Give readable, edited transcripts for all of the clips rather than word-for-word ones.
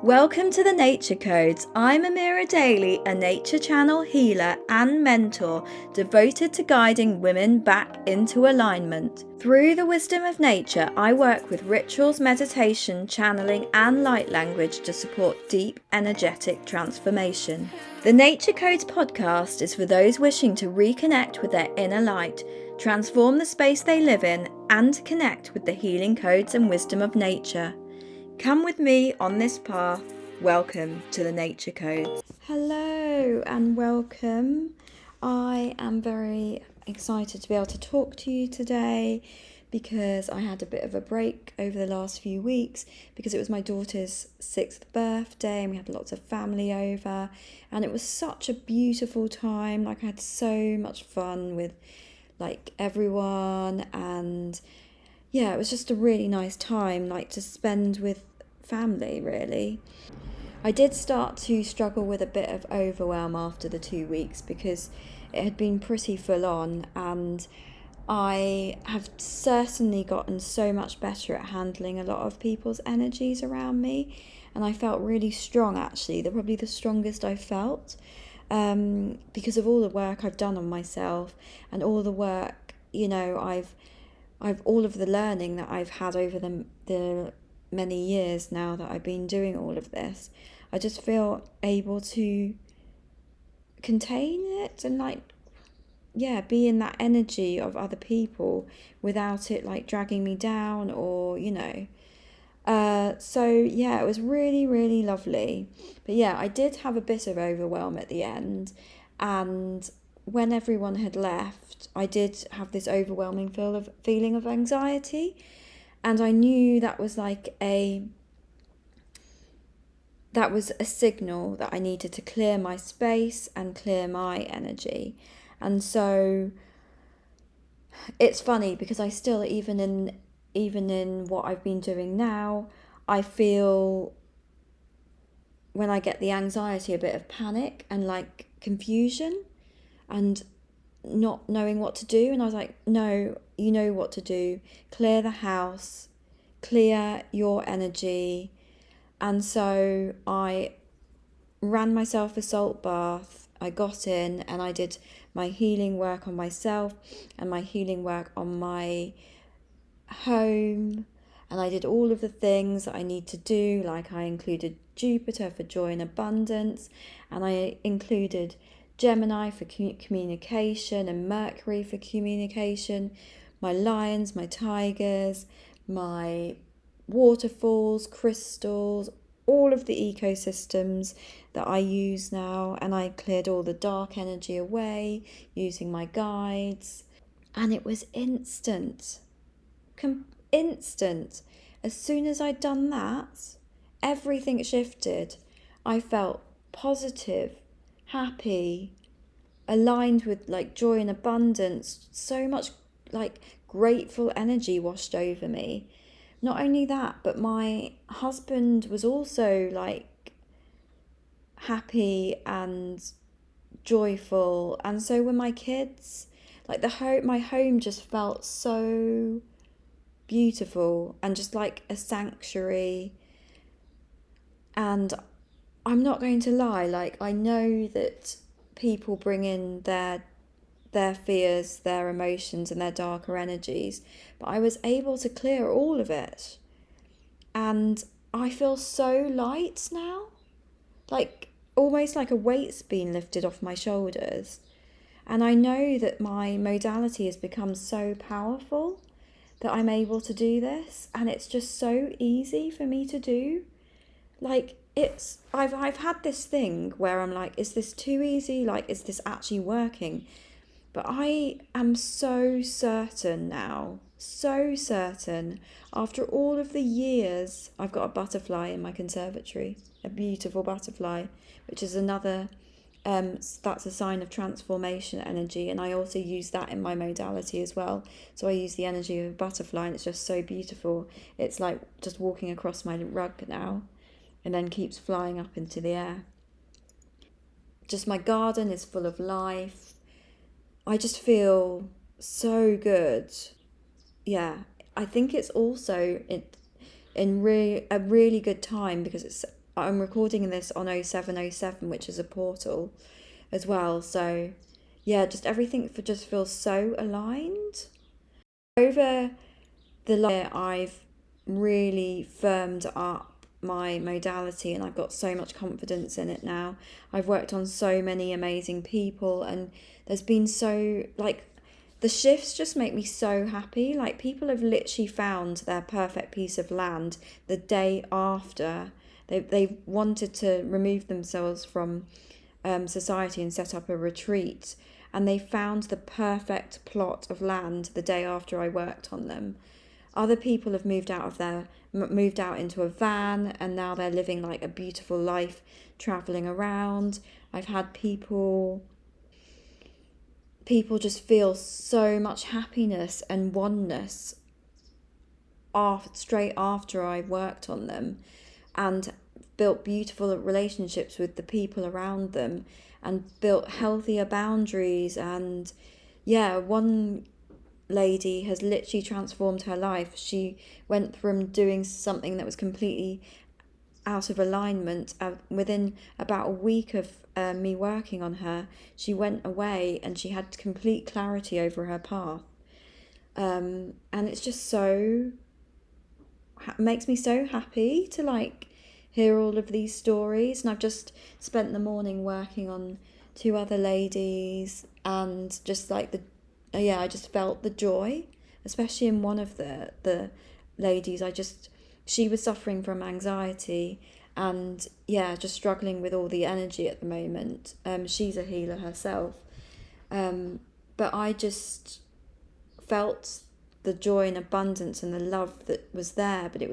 Welcome to the Nature Codes. I'm Amira Daly, a nature channel healer and mentor devoted to guiding women back into alignment. Through the wisdom of nature, I work with rituals, meditation, channeling, and light language to support deep energetic transformation. The Nature Codes podcast is for those wishing to reconnect with their inner light, transform the space they live in, and connect with the healing codes and wisdom of nature. Come with me on this path. Welcome to the Nature Codes. Hello and welcome. I am very excited to be able to talk to you today because I had a bit of a break over the last few weeks because it was my daughter's 6th birthday and we had lots of family over and it was such a beautiful time. I had so much fun with everyone, and yeah, it was just a really nice time to spend with family, really. I did start to struggle with a bit of overwhelm after the 2 weeks because it had been pretty full on, and I have certainly gotten so much better at handling a lot of people's energies around me, and I felt really strong. Actually, they're probably the strongest I've felt, because of all the work I've done on myself and all the work, I've all of the learning that I've had over the many years now that I've been doing all of this. I just feel able to contain it and be in that energy of other people without it dragging me down or so yeah, it was really, really lovely. But yeah, I did have a bit of overwhelm at the end, and when everyone had left, I did have this overwhelming feeling of anxiety, and I knew that was a signal that I needed to clear my space and clear my energy. And so it's funny because I still, even in what I've been doing now, I feel, when I get the anxiety, a bit of panic and confusion and not knowing what to do. And I was like, no, you know what to do. Clear the house, clear your energy. And so I ran myself a salt bath. I got in and I did my healing work on myself and my healing work on my home, and I did all of the things that I need to do. I included Jupiter for joy and abundance, and I included Gemini for communication and Mercury for communication, my lions, my tigers, my waterfalls, crystals, all of the ecosystems that I use now, and I cleared all the dark energy away using my guides, and it was instant. Instant. As soon as I'd done that, everything shifted. I felt positive, happy, aligned with joy and abundance. So much grateful energy washed over me. Not only that, but my husband was also happy and joyful, and so were my kids. My home just felt so beautiful and just like a sanctuary. And I'm not going to lie, I know that people bring in their fears, their emotions and their darker energies, but I was able to clear all of it, and I feel so light now, almost like a weight's been lifted off my shoulders. And I know that my modality has become so powerful that I'm able to do this, and it's just so easy for me to do. I've had this thing where I'm like, is this too easy? Is this actually working? But I am so certain now, so certain. After all of the years, I've got a butterfly in my conservatory, a beautiful butterfly, which is another, that's a sign of transformation energy. And I also use that in my modality as well. So I use the energy of a butterfly, and it's just so beautiful. It's like just walking across my rug now, and then keeps flying up into the air. Just my garden is full of life. I just feel so good. Yeah, I think it's also a really good time because it's I'm recording this on 0707, which is a portal as well. So yeah, just everything just feels so aligned. Over the last year, I've really firmed up my modality and I've got so much confidence in it now. I've worked on so many amazing people, and there's been so, like, the shifts just make me so happy. Like, people have literally found their perfect piece of land the day after they wanted to remove themselves from society and set up a retreat, and they found the perfect plot of land the day after I worked on them. Other people have moved out into a van, and now they're living like a beautiful life, traveling around. I've had people just feel so much happiness and oneness straight after I worked on them, and built beautiful relationships with the people around them, and built healthier boundaries. And yeah, one lady has literally transformed her life. She went from doing something that was completely out of alignment. Within about a week of me working on her, she went away and she had complete clarity over her path. And it's just so makes me so happy to like hear all of these stories. And I've just spent the morning working on two other ladies, and just like I just felt the joy, especially in one of the ladies. She was suffering from anxiety, and yeah, just struggling with all the energy at the moment. She's a healer herself. But I just felt the joy and abundance and the love that was there, but it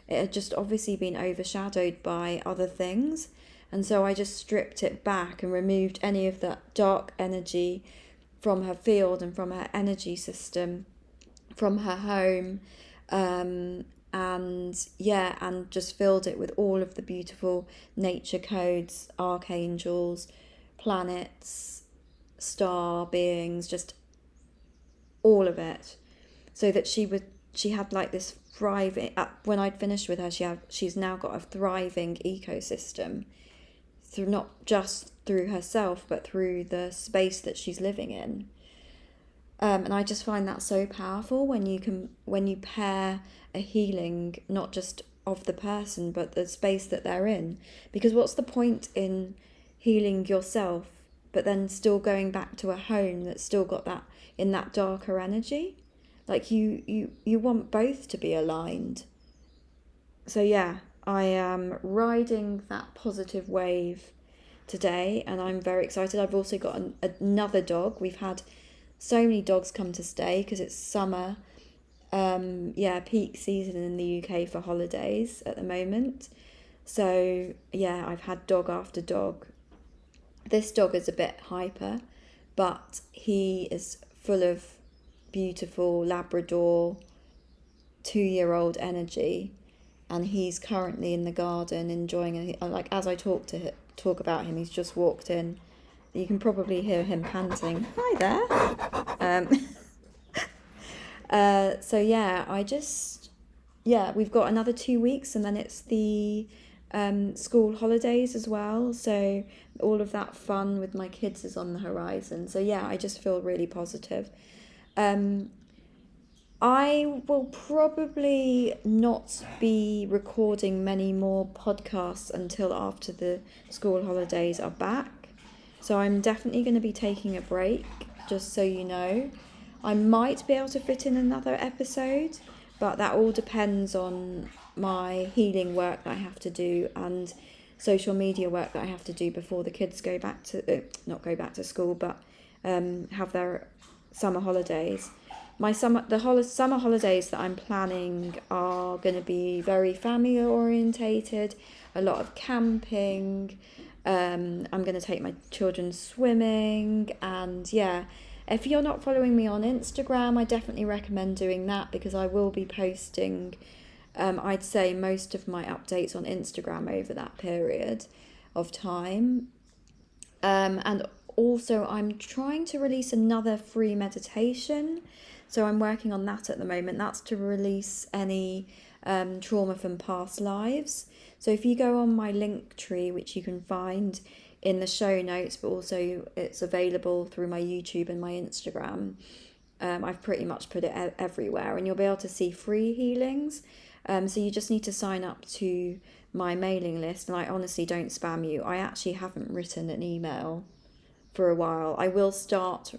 had just obviously been overshadowed by other things. And so I just stripped it back and removed any of that dark energy from her field and from her energy system, from her home. And just filled it with all of the beautiful nature codes, archangels, planets, star beings, just all of it, so that she had like this thriving, when I'd finished with her, she's now got a thriving ecosystem, through not just through herself but through the space that she's living in. And I just find that so powerful when you pair a healing not just of the person but the space that they're in. Because what's the point in healing yourself but then still going back to a home that's still got that, in that darker energy? Like, you want both to be aligned. So yeah, I am riding that positive wave today, and I'm very excited. I've also got another dog. We've had so many dogs come to stay because it's summer. Peak season in the UK for holidays at the moment. So yeah, I've had dog after dog. This dog is a bit hyper, but he is full of beautiful Labrador 2-year-old energy, and he's currently in the garden enjoying it. Like, as I talk about him, he's just walked in. You can probably hear him panting. Hi there. So yeah, we've got another 2 weeks, and then it's the school holidays as well. So all of that fun with my kids is on the horizon. So yeah, I just feel really positive. I will probably not be recording many more podcasts until after the school holidays are back. So I'm definitely going to be taking a break, just so you know. I might be able to fit in another episode, but that all depends on my healing work that I have to do and social media work that I have to do before the kids go back to, not go back to school, but have their summer holidays. Summer holidays that I'm planning are going to be very family orientated, a lot of camping. I'm going to take my children swimming, and yeah, if you're not following me on Instagram, I definitely recommend doing that, because I will be posting, I'd say, most of my updates on Instagram over that period of time. And also, I'm trying to release another free meditation. So I'm working on that at the moment. That's to release any trauma from past lives. So if you go on my link tree, which you can find in the show notes, but also it's available through my YouTube and my Instagram, I've pretty much put it everywhere, and you'll be able to see free healings. So you just need to sign up to my mailing list, and I honestly don't spam you. I actually haven't written an email for a while. I will start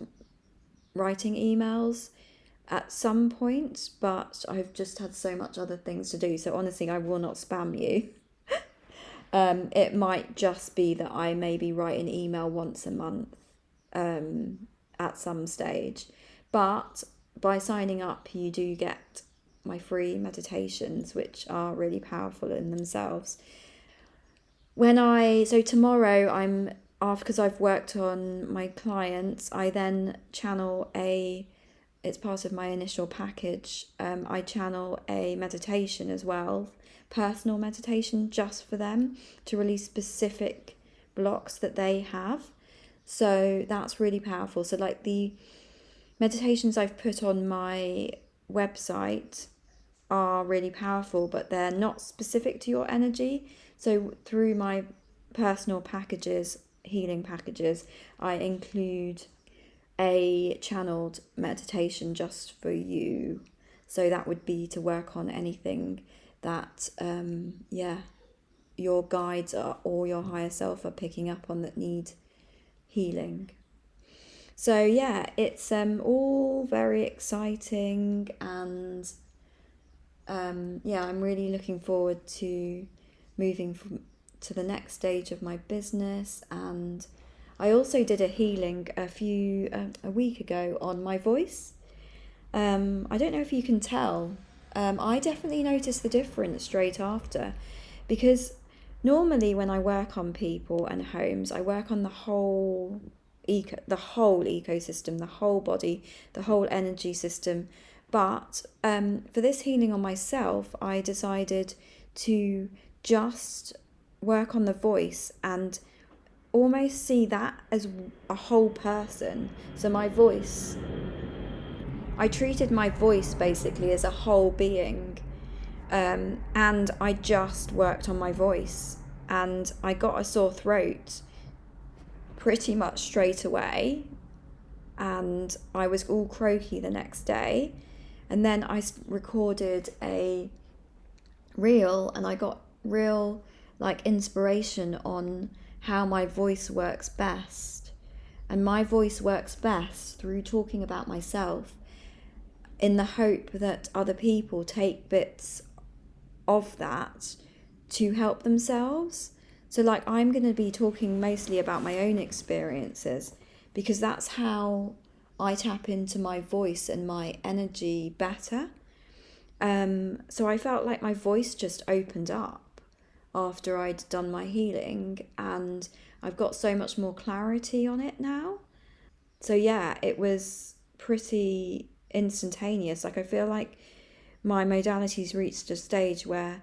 writing emails at some point, but I've just had so much other things to do. So honestly, I will not spam you. It might just be that I maybe write an email once a month at some stage. But by signing up, you do get my free meditations, which are really powerful in themselves. So tomorrow I'm off because I've worked on my clients. I then channel it's part of my initial package. I channel a meditation as well, personal meditation just for them to release specific blocks that they have. So that's really powerful. So like the meditations I've put on my website are really powerful, but they're not specific to your energy. So through my personal packages, healing packages, I include a channeled meditation just for you. So that would be to work on anything that, your guides are, or your higher self are picking up on that need healing. So yeah, it's all very exciting, and I'm really looking forward to moving to the next stage of my business. And I also did a healing a week ago on my voice. I don't know if you can tell. I definitely noticed the difference straight after, because normally when I work on people and homes, I work on the whole ecosystem, the whole body, the whole energy system. But for this healing on myself, I decided to just work on the voice and almost see that as a whole person. So I treated my voice basically as a whole being. And I just worked on my voice, and I got a sore throat pretty much straight away, and I was all croaky the next day. And then I recorded a reel, and I got real like inspiration on how my voice works best. And my voice works best through talking about myself, in the hope that other people take bits of that to help themselves. So like I'm going to be talking mostly about my own experiences, because that's how I tap into my voice and my energy better. So I felt like my voice just opened up after I'd done my healing, and I've got so much more clarity on it now. So yeah, it was pretty instantaneous. Like I feel like my modality's reached a stage where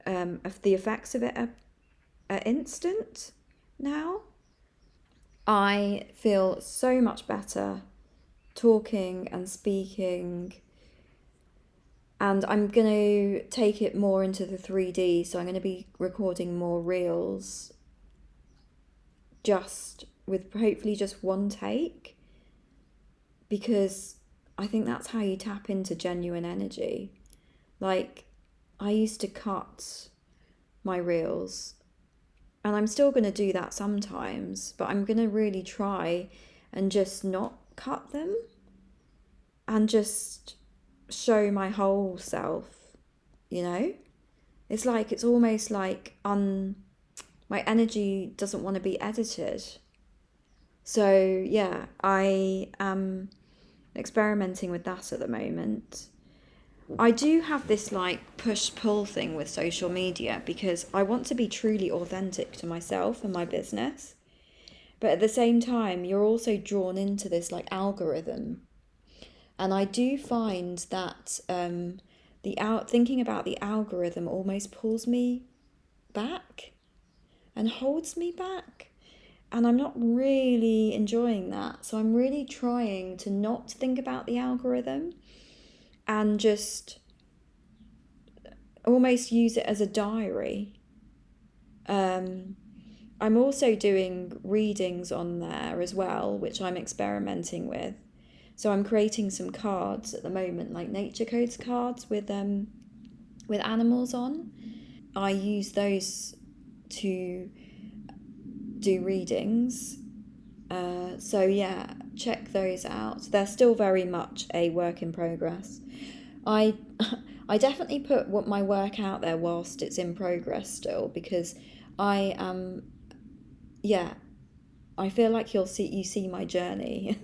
the effects of it are instant now. I feel so much better talking and speaking, and I'm going to take it more into the 3D. So I'm going to be recording more reels just with hopefully just one take, because I think that's how you tap into genuine energy. Like, I used to cut my reels, and I'm still going to do that sometimes, but I'm going to really try and just not cut them and just show my whole self, you know? It's almost like my energy doesn't want to be edited. So yeah, I am experimenting with that at the moment. I do have this like push-pull thing with social media, because I want to be truly authentic to myself and my business. But at the same time, you're also drawn into this like algorithm. And I do find that thinking about the algorithm almost pulls me back and holds me back. And I'm not really enjoying that. So I'm really trying to not think about the algorithm and just almost use it as a diary. I'm also doing readings on there as well, which I'm experimenting with. So I'm creating some cards at the moment, like nature codes cards with animals on. I use those to do readings. So yeah, check those out. They're still very much a work in progress. I I definitely put what my work out there whilst it's in progress still, because I am yeah, I feel like you see my journey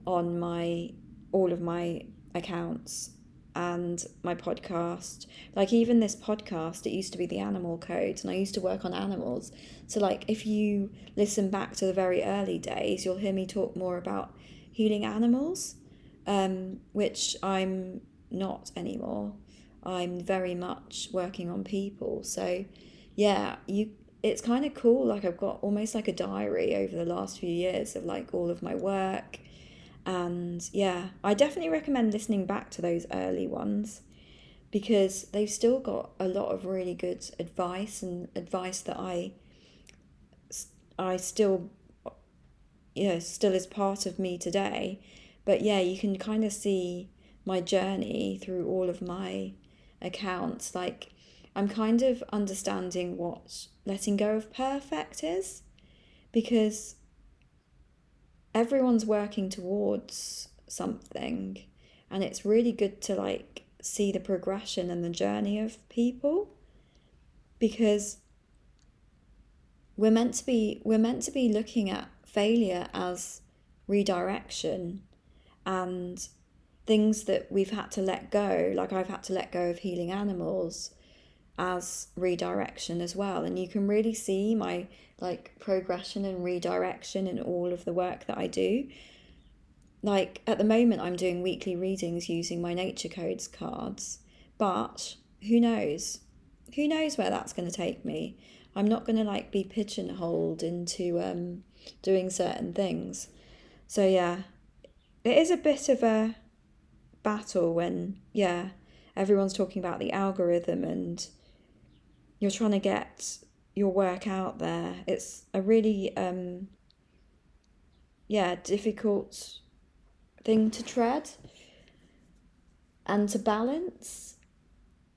on my all of my accounts and my podcast. Like even this podcast, it used to be the animal codes and I used to work on animals. So like if you listen back to the very early days, you'll hear me talk more about healing animals, which I'm not anymore. I'm very much working on people. So yeah, you it's kind of cool. Like I've got almost like a diary over the last few years of like all of my work. And yeah, I definitely recommend listening back to those early ones because they've still got a lot of really good advice and advice that I still, still is part of me today. But yeah, you can kind of see my journey through all of my accounts. Like I'm kind of understanding what letting go of perfect is, because everyone's working towards something, and it's really good to like see the progression and the journey of people, because we're meant to be looking at failure as redirection and things that we've had to let go, like I've had to let go of healing animals as redirection as well. And you can really see my like progression and redirection in all of the work that I do. Like at the moment I'm doing weekly readings using my nature codes cards, but who knows where that's going to take me. I'm not going to like be pigeonholed into doing certain things. So yeah, it is a bit of a battle when everyone's talking about the algorithm and you're trying to get your work out there. It's a really difficult thing to tread and to balance.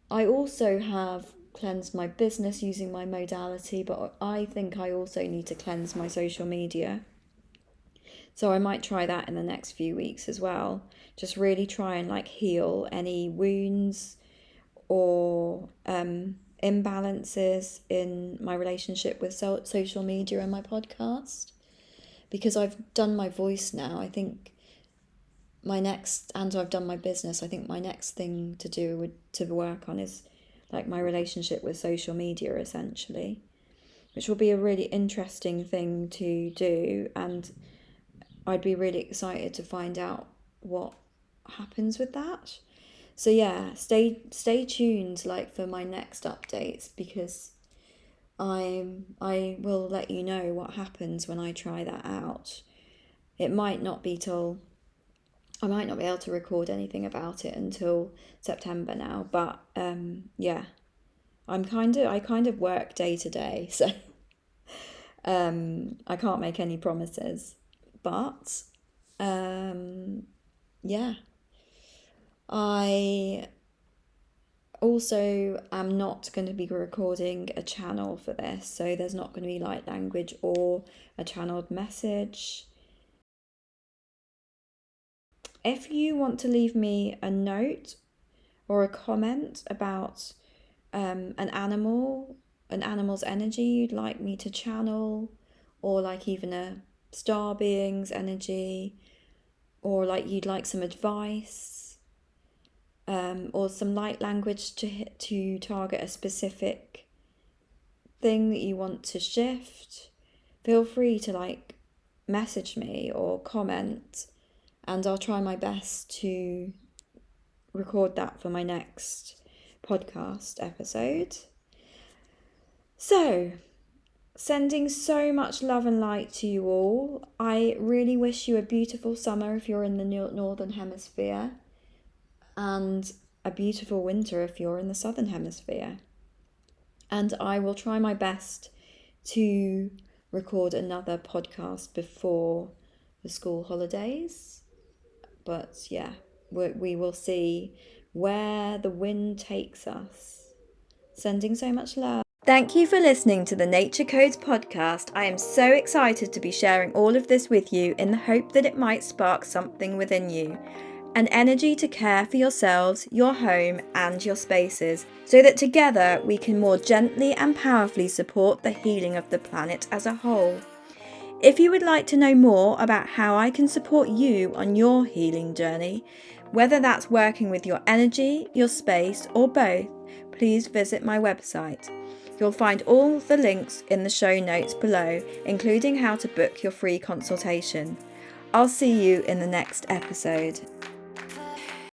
I also have cleansed my business using my modality, but I think I also need to cleanse my social media. So I might try that in the next few weeks as well. Just really try and like heal any wounds or imbalances in my relationship with social media and my podcast. Because I've done my voice now, I think and I've done my business, I think my next thing to do to work on is like my relationship with social media essentially, which will be a really interesting thing to do, and I'd be really excited to find out what happens with that. So yeah, stay tuned like for my next updates, because I will let you know what happens when I try that out. It might not be till I might not be able to record anything about it until September now, but yeah, I kind of work day to day, so I can't make any promises. But yeah, I also am not going to be recording a channel for this, so there's not going to be light language or a channeled message. If you want to leave me a note or a comment about an animal's energy you'd like me to channel, or like even a star being's energy, or like you'd like some advice, or some light language to target a specific thing that you want to shift, feel free to like message me or comment, and I'll try my best to record that for my next podcast episode. So, sending so much love and light to you all. I really wish you a beautiful summer if you're in the northern hemisphere, and a beautiful winter if you're in the southern hemisphere. And I will try my best to record another podcast before the school holidays. But yeah, we will see where the wind takes us. Sending so much love. Thank you for listening to the Nature Codes podcast. I am so excited to be sharing all of this with you in the hope that it might spark something within you. An energy to care for yourselves, your home, and your spaces, so that together we can more gently and powerfully support the healing of the planet as a whole. If you would like to know more about how I can support you on your healing journey, whether that's working with your energy, your space, or both, please visit my website. You'll find all the links in the show notes below, including how to book your free consultation. I'll see you in the next episode.